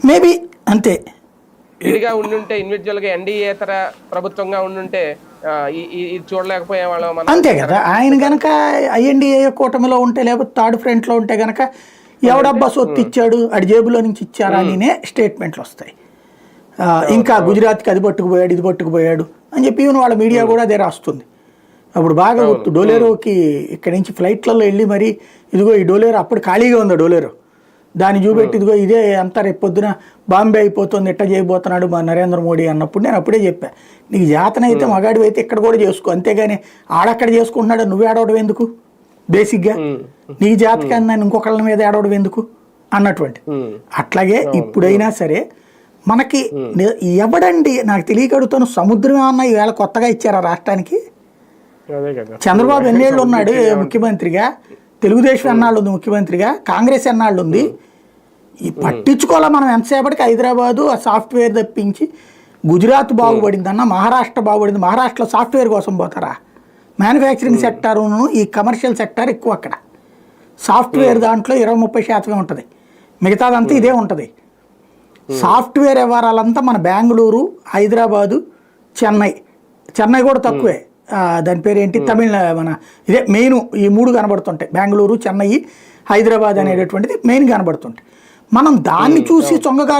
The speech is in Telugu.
మేబీ అంతే. విడిగా ఉండుంటే ఇండివిజువల్గా ఎన్డీఏతర ప్రభుత్వంగా ఉండుంటే ఇది చూడలేకపోయే వాళ్ళం. అంతే కదా, ఆయన గనక ఐఎన్డీఏ కూటమిలో ఉంటే లేకపోతే థర్డ్ ఫ్రంట్లో ఉంటే గనక ఎవడబ్బా సొత్తు ఇచ్చాడు అడి జేబులో నుంచి ఇచ్చారా అనినే స్టేట్మెంట్లు వస్తాయి. ఇంకా గుజరాత్కి అది పట్టుకుపోయాడు ఇది పట్టుకుపోయాడు అని చెప్పి ఈవెన్ వాళ్ళ మీడియా కూడా అదే రాస్తుంది. అప్పుడు బాగా గుర్తు, డోలేరోకి ఇక్కడి నుంచి ఫ్లైట్లలో వెళ్ళి మరి ఇదిగో ఈ డోలేరో అప్పుడు ఖాళీగా ఉంది డోలేరో, దాన్ని చూపెట్టి ఇదిగో ఇదే అంతా రేపు పొద్దున బాంబే అయిపోతుంది ఎట్ట చేయబోతున్నాడు మా నరేంద్ర మోడీ అన్నప్పుడు నేను అప్పుడే చెప్పా, నీకు జాతనైతే మగాడివి అయితే ఇక్కడ కూడా చేసుకో, అంతేగాని ఆడక్కడ చేసుకుంటున్నాడు నువ్వు ఏడవడం ఎందుకు, బేసిక్గా నీ జాతకాన్ని ఇంకొకళ్ళ మీద ఏడవడం ఎందుకు అన్నటువంటి. అట్లాగే ఇప్పుడైనా సరే మనకి ఎవడండి నాకు తెలియకడుగుతాను, సముద్రం ఏమన్నా ఈవేళ కొత్తగా ఇచ్చారా రాష్ట్రానికి? చంద్రబాబు ఎన్నేళ్ళు ఉన్నాడు ముఖ్యమంత్రిగా, తెలుగుదేశం ఎన్నాళ్ళు ఉంది ముఖ్యమంత్రిగా, కాంగ్రెస్ ఎన్నాళ్ళు ఉంది, ఈ పట్టించుకోవాలా మనం ఎంతసేపటికి హైదరాబాదు ఆ సాఫ్ట్వేర్ తప్పించి గుజరాత్ బాగుపడిందన్న మహారాష్ట్ర బాగుపడింది. మహారాష్ట్రలో సాఫ్ట్వేర్ కోసం పోతారా? మ్యానుఫ్యాక్చరింగ్ సెక్టారును ఈ కమర్షియల్ సెక్టార్ ఎక్కువ అక్కడ, సాఫ్ట్వేర్ దాంట్లో 20-30% ఉంటుంది, మిగతాదంతా ఇదే ఉంటుంది. సాఫ్ట్వేర్ వ్యవహారాలంతా మన బెంగళూరు, హైదరాబాదు, చెన్నై కూడా తక్కువే, దాని పేరు ఏంటి మన ఇదే మెయిన్, ఈ 3 కనబడుతుంటాయి, బెంగళూరు, చెన్నై, హైదరాబాద్ అనేటటువంటిది మెయిన్ కనబడుతుంటాయి. మనం దాన్ని చూసి చొంగగా